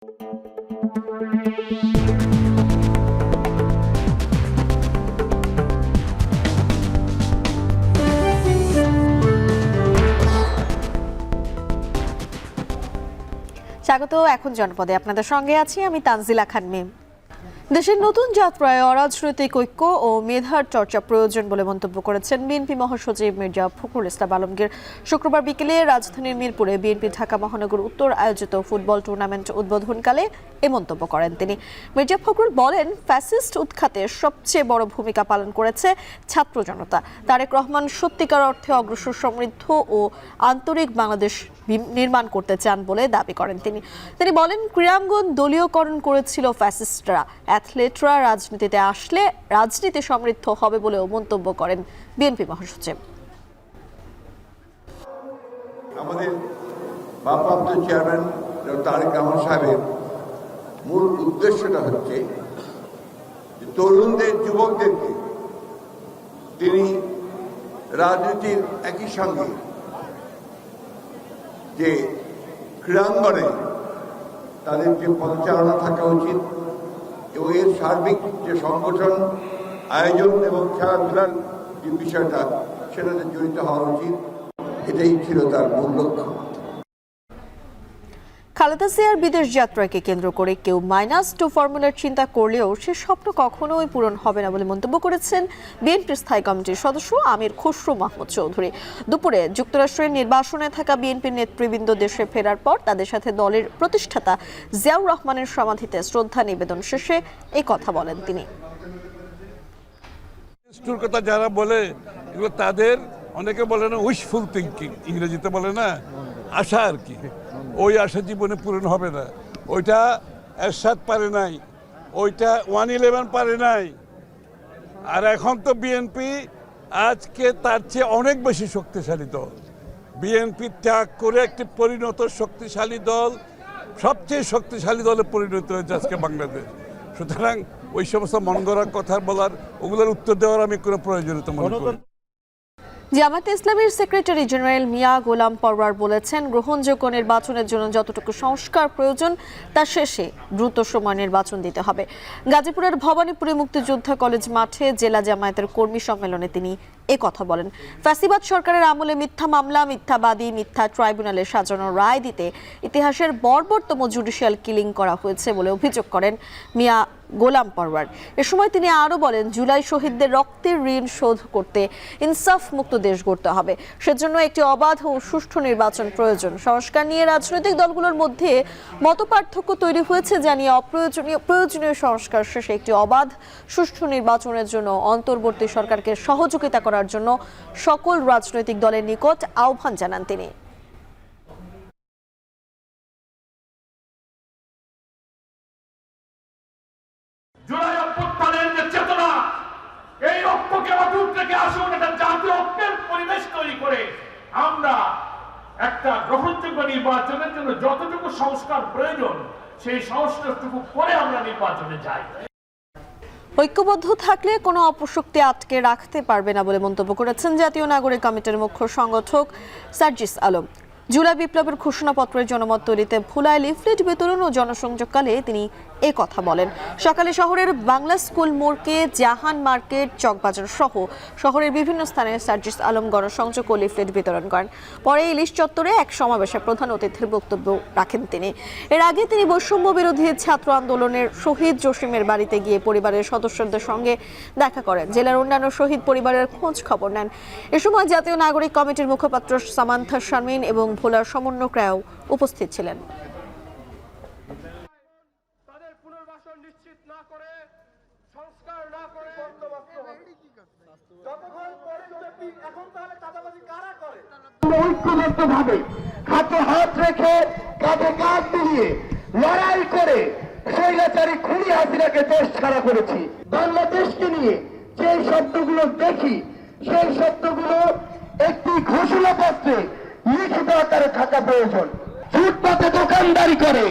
স্বাগত। এখন জনপদে আপনাদের সঙ্গে আছি আমি তানজিলা খান মিম। দেশের নতুন যাত্রায় অরাজনৈতিক ঐক্য ও মেধার চর্চা প্রয়োজন বলে মন্তব্য করেছেন বিএনপি মহাসচিব মির্জা ফখরুল ইসলাম আলমগীর। শুক্রবার বিকেলে রাজধানীর মিরপুরে বিএনপি ঢাকা মহানগর উত্তর আয়োজিত ফুটবল টুর্নামেন্ট উদ্বোধনকালে এ মন্তব্য করেন তিনি। মির্জা ফখরুল বলেন, ফ্যাসিস্ট উৎখাতে সবচেয়ে বড় ভূমিকা পালন করেছে ছাত্র জনতা। তারেক রহমান সত্যিকার অর্থে অগ্রসর, সমৃদ্ধ ও আন্তরিক বাংলাদেশ নির্মাণ করতে চান বলে দাবি করেন তিনি বলেন, ক্রীড়াঙ্গন দলীয়করণ করেছিল ফ্যাসিস্টরা। অ্যাথলেটরা রাজনীতিতে আসলে রাজনীতি সমৃদ্ধ হবে বলেও মন্তব্য করেন বিএনপি মহাসচিব। আমাদের ভারপ্রাপ্ত চেয়ারম্যান তারেক রহমান সাহেবের মূল উদ্দেশ্যটা হচ্ছে তরুণদের, যুবকদেরকে তিনি রাজনীতির একই সঙ্গে যে ক্রীড়াঙ্গনে তাদের যে পদচারণা থাকা উচিত এবং এর সার্বিক যে সংগঠন, আয়োজন এবং খেলাধুলার যে বিষয়টা সেটাতে জড়িত হওয়া উচিত, এটাই ছিল তার মূল লক্ষ্য। খালেদা জিয়ার বিদেশ যাত্রাকে কেন্দ্র করে কেউ -2 ফর্মুলার চিন্তা করলেও সে স্বপ্ন কখনোই পূরণ হবে না বলে মন্তব্য করেছেন বিএনপির স্থায়ী কমিটির সদস্য আমির খসরু মাহমুদ চৌধুরী। দুপুরে যুক্তরাষ্ট্রের নির্বাসনে থাকা বিএনপির নেতৃবৃন্দ দেশে ফেরার পর তাদের সাথে দলের প্রতিষ্ঠাতা জিয়াউর রহমানের সমাধিতে শ্রদ্ধা নিবেদন শেষে এই কথা বলেন তিনি। কথা যারা বলে এগুলো তাদের, অনেকে বলে না উইশফুল থিঙ্কিং, ইংরেজিতে বলে না আশা আর কি। ওই আশা জীবনে পূরণ হবে না। ওইটা এরশাদ পারে নাই, ওইটা 111 পারে নাই। আর এখন তো বিএনপি আজকে তার চেয়ে অনেক বেশি শক্তিশালী দল। বিএনপি ত্যাগ করে একটি পরিণত শক্তিশালী দল, সবচেয়ে শক্তিশালী দলে পরিণত হয়েছে আজকে বাংলাদেশ। সুতরাং ওই সমস্ত মন গড়া কথা বলার, ওগুলোর উত্তর দেওয়ার আমি কোনো প্রয়োজনীয়তা মনে করি। জামায়াতে ইসলামীর সেক্রেটারি জেনারেল মিয়া গোলাম পরওয়ার বলেছেন, গ্রহণযোগ্য নির্বাচনের জন্য যতটুকু সংস্কার প্রয়োজন তার শেষে দ্রুত সময় নির্বাচন দিতে হবে। গাজীপুরের ভবানীপুরে মুক্তিযোদ্ধা কলেজ মাঠে জেলা জামায়াতের কর্মী সম্মেলনে তিনি এ কথা বলেন। ফ্যাসিবাদ সরকারের আমলে মিথ্যা মামলা, মিথ্যাবাদী, মিথ্যা ট্রাইব্যুনালে সাজানো রায় দিতে ইতিহাসের বর্বরতম জুডিশিয়াল কিলিং করা হয়েছে বলে অভিযোগ করেন মিয়া গোলাম পরওয়ার। এ সময় তিনি আরও বলেন, জুলাই শহীদদের রক্তের ঋণ শোধ করতে ইনসাফ মুক্ত দেশ গড়তে হবে। সেজন্য একটি অবাধ ও সুষ্ঠু নির্বাচন প্রয়োজন। সংস্কার নিয়ে রাজনৈতিক দলগুলোর মধ্যে মতপার্থক্য তৈরি হয়েছে, জানিয়ে প্রয়োজনীয় সংস্কার শেষে একটি অবাধ সুষ্ঠু নির্বাচনের জন্য অন্তর্বর্তী সরকারকে সহযোগিতা করার জন্য সকল রাজনৈতিক দলের নিকট আহ্বান জানান তিনি। জুলাই অভ্যুত্থানের যে চেতনা, এই ঐক্যকে অটুট রেখে আসুন, একটা জাতীয় ঐক্যের পরিবেশ তৈরি করে আমরা একটা গ্রহণযোগ্য নির্বাচনের জন্য যতটুকু সংস্কার প্রয়োজন সেই সংস্কারটুকু করে আমরা নির্বাচনে যাই। ঐক্যবদ্ধ থাকলে কোনো অপশক্তি আটকে রাখতে পারবে না বলে মন্তব্য করেছেন জাতীয় নাগরিক কমিটির মুখ্য সংগঠক সার্জিস আলম। জুলাই বিপ্লবের ঘোষণাপত্রের জনমত তৈরিতে ভোলায় লিফলেট বিতরণ ও জনসংযোগকালে তিনি এ কথা বলেন। সকালে শহরের বাংলা স্কুল মোড়কে জাহান মার্কেট, চকবাজার সহ শহরের বিভিন্ন স্থানে সার্জিস আলম গণসংযোগ ও লিফলেট বিতরণ করেন। পরে ইলিশ চত্বরে এক সমাবেশে প্রধান অতিথির বক্তব্য রাখেন তিনি। এর আগে তিনি বৈষম্য বিরোধী ছাত্র আন্দোলনের শহীদ জসিমের বাড়িতে গিয়ে পরিবারের সদস্যদের সঙ্গে দেখা করেন। জেলার অন্যান্য শহীদ পরিবারের খোঁজ খবর নেন। এ সময় জাতীয় নাগরিক কমিটির মুখপাত্র সামান্থা শারমিন এবং ভোলার সমন্বয়করাও উপস্থিত ছিলেন। ঐক্যবদ্ধভাবে হাতে হাত রেখে কাঁধে কাঁধ মিলিয়ে লড়াই করে স্বৈরাচারী খুনি হাসিনাকে দেশ ছাড়া করেছি। বাংলাদেশকে নিয়ে যে শব্দগুলো দেখি সেই শব্দগুলো একটি ঘোষণাপত্রে লিখিত আকারে থাকা প্রয়োজন। ফুটপাতে দোকানদারি করে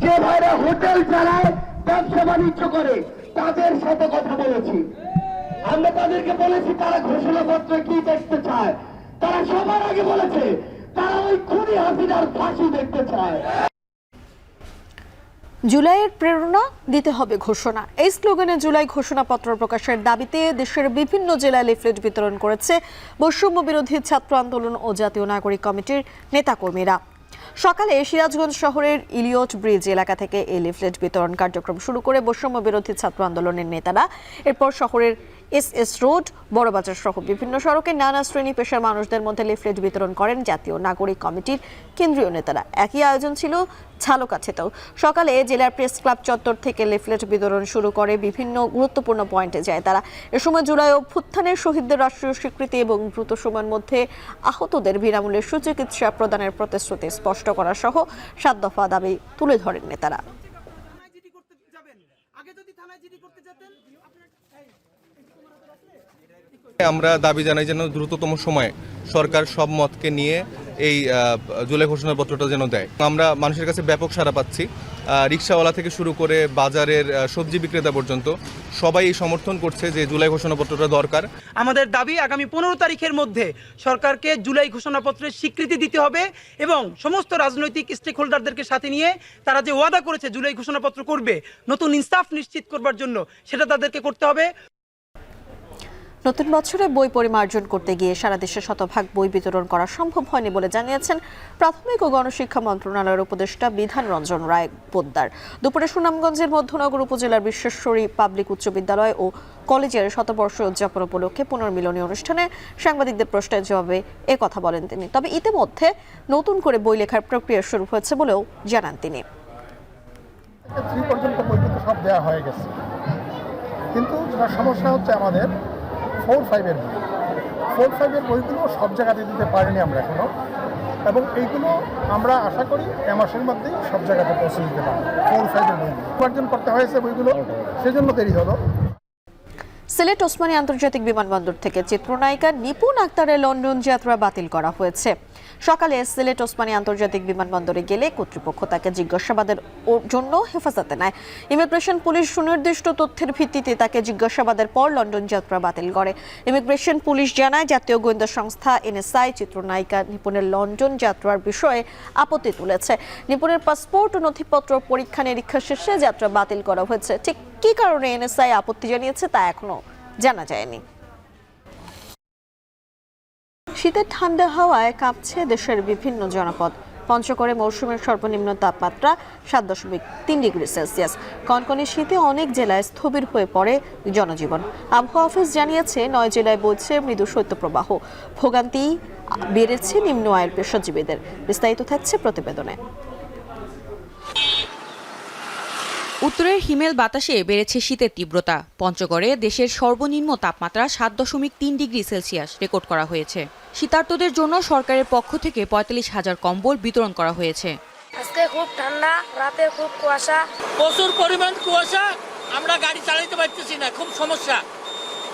যে ভাইরা হোটেল চালায়, ব্যবসা বাণিজ্য করে, তাদের সাথে কথা বলেছি। আমরা তাদেরকে বলেছি তারা ঘোষণাপত্রে কি দেখতে চায়। তারা সবার আগে বলেছে তারা ওই খুনি হাসিনার ফাঁসি দেখতে চায়। জুলাইয়ের প্রেরণা দিতে হবে ঘোষণা, এই স্লোগানে জুলাই ঘোষণাপত্র প্রকাশের দাবিতে দেশের বিভিন্ন জেলায় লিফলেট বিতরণ করেছে বৈষম্য বিরোধী ছাত্র আন্দোলন ও জাতীয় নাগরিক কমিটির নেতাকর্মীরা। সকালে সিরাজগঞ্জ শহরের ইলিয়ট ব্রিজ এলাকা থেকে এই লিফলেট বিতরণ কার্যক্রম শুরু করে বৈষম্য বিরোধী ছাত্র আন্দোলনের নেতারা এরপর শহরের এস রোড, বড়বাজার সহ বিভিন্ন সড়কে নানা শ্রেণী পেশার মানুষদের মধ্যে লিফলেট বিতরণ করেন জাতীয় নাগরিক কমিটির কেন্দ্রীয় নেতারা। একই আয়োজন ছিল ঝালকাঠিতেও। সকালে জেলার প্রেস ক্লাব চত্বর থেকে লিফলেট বিতরণ শুরু করে বিভিন্ন গুরুত্বপূর্ণ পয়েন্টে যায় তারা। এ সময় জুলাই অভ্যুত্থানের শহীদদের রাষ্ট্রীয় স্বীকৃতি এবং দ্রুত সময়ের মধ্যে আহতদের বিনামূল্যে সুচিকিৎসা প্রদানের প্রতিশ্রুতি স্পষ্ট করা সহ 7 দফা দাবি তুলে ধরেন নেতারা। আমরা দাবি জানাই যেন দ্রুততম সময়ে সরকার সব মতকে নিয়ে এই জুলাই ঘোষণাপত্রটা যেন দেয়। আমরা মানুষের কাছে ব্যাপক সাড়া পাচ্ছি, রিকশাওয়ালা থেকে শুরু করে বাজারের সবজি বিক্রেতা পর্যন্ত সবাই এই সমর্থন করছে যে জুলাই ঘোষণাপত্রটা দরকার। আমাদের দাবি আগামী 15 তারিখের মধ্যে সরকারকে জুলাই ঘোষণাপত্রের স্বীকৃতি দিতে হবে এবং সমস্ত রাজনৈতিক স্টেক হোল্ডারদেরকে সাথে নিয়ে তারা যে ওয়াদা করেছে জুলাই ঘোষণাপত্র করবে, নতুন ইনসাফ নিশ্চিত করবার জন্য সেটা তাদেরকে করতে হবে। নতুন বছরে বই পরিমার্জন করতে গিয়ে সারা দেশে শতভাগ বই বিতরণ করা সম্ভব হয়নি বলে জানিয়েছেন প্রাথমিক ও গণশিক্ষা মন্ত্রণালয়ের উপদেষ্টা বিধান রঞ্জন রায় পোদ্দার। দুপুরে সুনামগঞ্জের মধ্যনগর উপজেলার বিশ্বেশ্বরী পাবলিক উচ্চ বিদ্যালয় ও কলেজের শতবর্ষ উদযাপন উপলক্ষে পুনর্মিলনী অনুষ্ঠানে সাংবাদিকদের প্রশ্নের জবাবে কথা বলেন তিনি। তবে ইতিমধ্যে নতুন করে বই লেখার প্রক্রিয়া শুরু হয়েছে বলেও জানান তিনি। 3 পর্যন্ত বই কিন্তু সব দেওয়া হয়ে গেছে, কিন্তু সমস্যা হচ্ছে আমাদের 4-5 বই। 4-5 বইগুলো সব জায়গাতে দিতে পারিনি আমরা এখনো, এবং এইগুলো আমরা আশা করি এ মাসের মধ্যেই সব জায়গাতে পৌঁছে দিতে পারবো। 4-5 বই উপার্জন করতে হয়েছে বইগুলো, সেজন্য দেরি হলো। সিলেট ওসমানী আন্তর্জাতিক বিমানবন্দর থেকে চিত্রনায়িকা নিপুণ আক্তারের লন্ডন যাত্রা বাতিল করা হয়েছে। সকালে সিলেট ওসমানী আন্তর্জাতিক বিমানবন্দরে গেলে কর্তৃপক্ষ তাকে জিজ্ঞাসাবাদের জন্য হেফাজতে নেয়। ইমিগ্রেশন পুলিশ সুনির্দিষ্ট তথ্যের ভিত্তিতে তাকে জিজ্ঞাসাবাদের পর লন্ডন যাত্রা বাতিল করে। ইমিগ্রেশন পুলিশ জানায় জাতীয় গোয়েন্দা সংস্থা NSI চিত্রনায়িকা নিপুণের লন্ডন যাত্রার বিষয়ে আপত্তি তুলেছে। নিপুণের পাসপোর্ট ও নথিপত্র পরীক্ষা নিরীক্ষা শেষে যাত্রা বাতিল করা হয়েছে। ঠিক কী কারণে NSI আপত্তি জানিয়েছে তা এখনো জানা যায়নি। শীতের ঠান্ডা হাওয়ায় কাঁপছে দেশের বিভিন্ন জনপদ। পঞ্চগড়ে মৌসুমের সর্বনিম্ন তাপমাত্রা 7.3 ডিগ্রি সেলসিয়াস। কনকনে শীতে অনেক জেলায় স্থবির হয়ে পড়ে জনজীবন। আবহাওয়া অফিস জানিয়েছে 9 জেলায় বইছে মৃদু শৈত্যপ্রবাহ। ভোগান্তি বেড়েছে নিম্ন আয়ের পেশাজীবীদের। বিস্তারিত থাকছে প্রতিবেদনে। উত্তরের হিমেল বাতাসে বেড়েছে শীতের তীব্রতা। পঞ্চগড়ে দেশের সর্বনিম্ন তাপমাত্রা 7.3 ডিগ্রি সেলসিয়াস রেকর্ড করা হয়েছে। শীতার্তদের জন্য সরকারের পক্ষ থেকে 45,000 কম্বল বিতরণ করা হয়েছে। আজকে খুব ঠান্ডা, রাতে খুব কুয়াশা, প্রচুর পরিমাণ কুয়াশা। আমরা গাড়ি চালাতে পারতেছি না, খুব সমস্যা।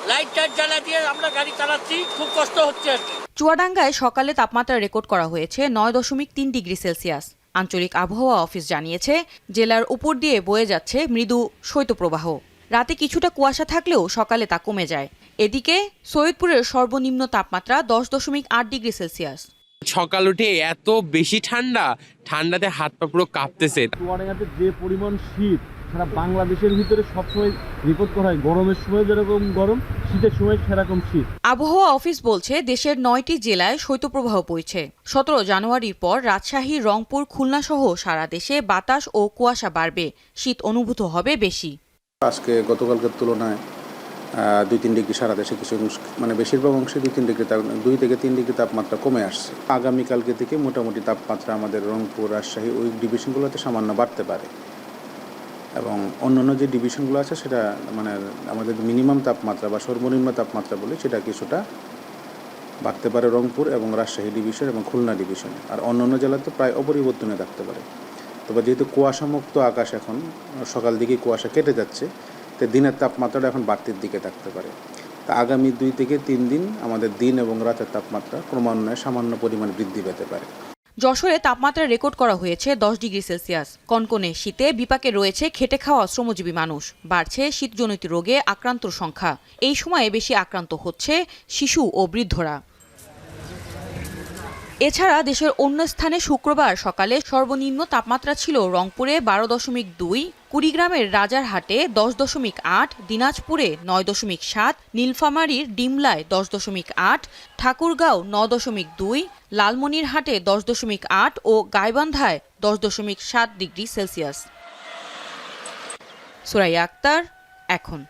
লাইট টাইট জ্বালা দিয়ে আমরা গাড়ি চালাচ্ছি, খুব কষ্ট হচ্ছে। চুয়াডাঙ্গায় সকালে তাপমাত্রা রেকর্ড করা হয়েছে 9.3 ডিগ্রি সেলসিয়াস। আঞ্চলিক আবহাওয়া অফিস জানিয়েছে জেলার উপর দিয়ে বয়ে যাচ্ছে মৃদু শৈত্যপ্রবাহ। রাতে কিছুটা কুয়াশা থাকলেও সকালে তা কমে যায়। এদিকে সৈয়দপুরের সর্বনিম্ন তাপমাত্রা 10.8 ডিগ্রি সেলসিয়াস। সকাল উঠে এত বেশি ঠান্ডাতে হাত পা পুরো কাঁপতেছে। চুয়াডাঙ্গাতে যে পরিমাণ শীত সারা বাংলাদেশের ভিতরে সবসময় রিপোর্ট করা হয়। গরমের সময় যেরকম গরম, শীতের সময় সেরকম শীত। আবহাওয়া অফিস বলছে দেশের 9টি জেলায় শৈত্যপ্রবাহ বইছে। 17 জানুয়ারির পর রাজশাহী, রংপুর, খুলনা সহ সারা দেশে বাতাস ও কুয়াশা বাড়বে। শীত অনুভূত হবে বেশি। আজকে গতকালকের তুলনায় 2-3 ডিগ্রি সারা দেশে কিছু বেশিরভাগ অংশে 2 থেকে 3 ডিগ্রি তাপমাত্রা কমে আসছে। আগামীকালকে থেকে মোটামুটি তাপমাত্রা আমাদের রংপুর, রাজশাহী ওই ডিভিশনগুলোতে সামান্য বাড়তে পারে, এবং অন্যান্য যে ডিভিশনগুলো আছে সেটা আমাদের মিনিমাম তাপমাত্রা বা সর্বনিম্ন তাপমাত্রা বলে সেটা কিছুটা বাড়তে পারে রংপুর এবং রাজশাহী ডিভিশন এবং খুলনা ডিভিশনে। আর অন্যান্য জেলাতে প্রায় অপরিবর্তনে থাকতে পারে। তবে যেহেতু কুয়াশামুক্ত আকাশ, এখন সকাল দিকে কুয়াশা কেটে যাচ্ছে, তো দিনের তাপমাত্রাটা এখন বাড়তির দিকে থাকতে পারে। তা আগামী 2 থেকে 3 দিন আমাদের দিন এবং রাতের তাপমাত্রা ক্রমান্বয়ে সামান্য পরিমাণ বৃদ্ধি পেতে পারে। যশোরে তাপমাত্রা রেকর্ড করা হয়েছে 10 ডিগ্রি সেলসিয়াস। কনকনে শীতে বিপাকে রয়েছে খেটে খাওয়া শ্রমজীবী মানুষ। বাড়ছে শীতজনিত রোগে আক্রান্তর সংখ্যা। এই সময়ে বেশি আক্রান্ত হচ্ছে শিশু ও বৃদ্ধরা। এছাড়া দেশের অন্য স্থানে শুক্রবার সকালে সর্বনিম্ন তাপমাত্রা ছিল রংপুরে 12.2, কুড়িগ্রামের রাজারহাটে 10.8, দিনাজপুরে 9.7, নীলফামারীর ডিমলায় 10.8, ঠাকুরগাঁও 9.2, লালমনিরহাটে 10.8 ও গাইবান্ধায় 10.7 ডিগ্রি সেলসিয়াস। সুরাইয়া আক্তার, এখন।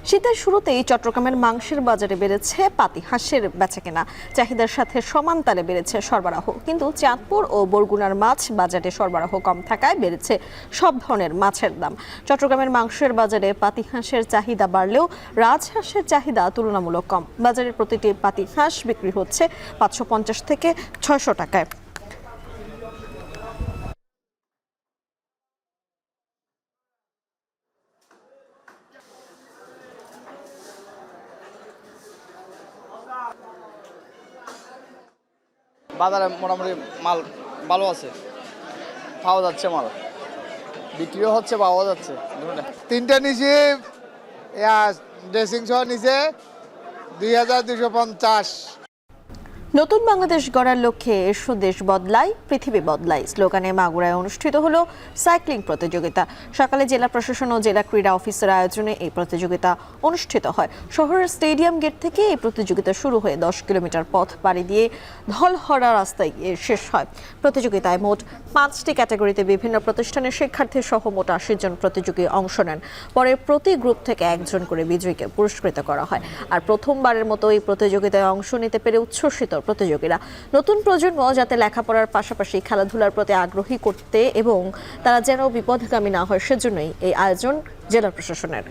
শীতের শুরুতেই চট্টগ্রামের মাংসের বাজারে বেড়েছে পাতিহাঁসের বেচাকেনা, চাহিদার সাথে সমান তালে বেড়েছে সরবরাহ। কিন্তু চাঁদপুর ও বরগুনার মাছ বাজারে সরবরাহ কম থাকায় বেড়েছে সব ধরনের মাছের দাম। চট্টগ্রামের মাংসের বাজারে পাতিহাঁসের চাহিদা বাড়লেও রাজহাঁসের চাহিদা তুলনামূলক কম। বাজারের প্রতিটি পাতিহাঁস বিক্রি হচ্ছে 550 থেকে 600 টাকায়। বাজারে মোটামুটি মাল ভালো আছে, পাওয়া যাচ্ছে, মাল বিক্রিও হচ্ছে, পাওয়া যাচ্ছে। 3টা নিচে ড্রেসিং সহ নিচে 2250। নতুন বাংলাদেশ গড়ার লক্ষ্যে এসো দেশ বদলায় পৃথিবী বদলায় স্লোগানে মাগুরায় অনুষ্ঠিত হলো সাইক্লিং প্রতিযোগিতা। সকালে জেলা প্রশাসন ও জেলা ক্রীড়া অফিসের আয়োজনে এই প্রতিযোগিতা অনুষ্ঠিত হয়। শহরের স্টেডিয়াম গেট থেকে এই প্রতিযোগিতা শুরু হয়ে 10 কিলোমিটার পথ পাড়ি দিয়ে ধলহরা রাস্তায় গিয়ে শেষ হয়। প্রতিযোগিতায় মোট 5টি ক্যাটাগরিতে বিভিন্ন প্রতিষ্ঠানের শিক্ষার্থী সহ মোট 80 জন প্রতিযোগী অংশ নেন। পরে প্রতি গ্রুপ থেকে একজন করে বিজয়ীকে পুরস্কৃত করা হয়। আর প্রথমবারের মতো এই প্রতিযোগিতায় অংশ নিতে পেরে উচ্ছ্বসিত প্রতিযোগীরা। নতুন প্রজন্ম যাতে লেখাপড়ার পাশাপাশি খেলাধুলার প্রতি আগ্রহী করতে এবং তারা যেন বিপথগামী না হয় সেজন্যই এই আয়োজন জেলা প্রশাসনের।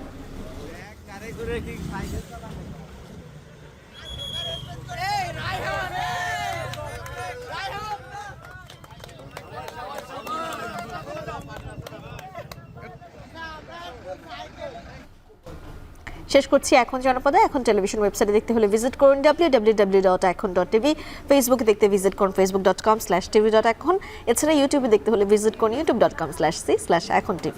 শেষ করছি এখন জনপদে। এখন টেলিভিশন ওয়েবসাইটে দেখতে হলে ভিজিট করুন www.ekhon.tv, ফেসবুকে দেখতে ভিজিট করুন facebook.com/tv.ekhon, এছাড়া ইউটিউবে দেখতে হলে ভিজিট করুন youtube.com/c/ekhon tv।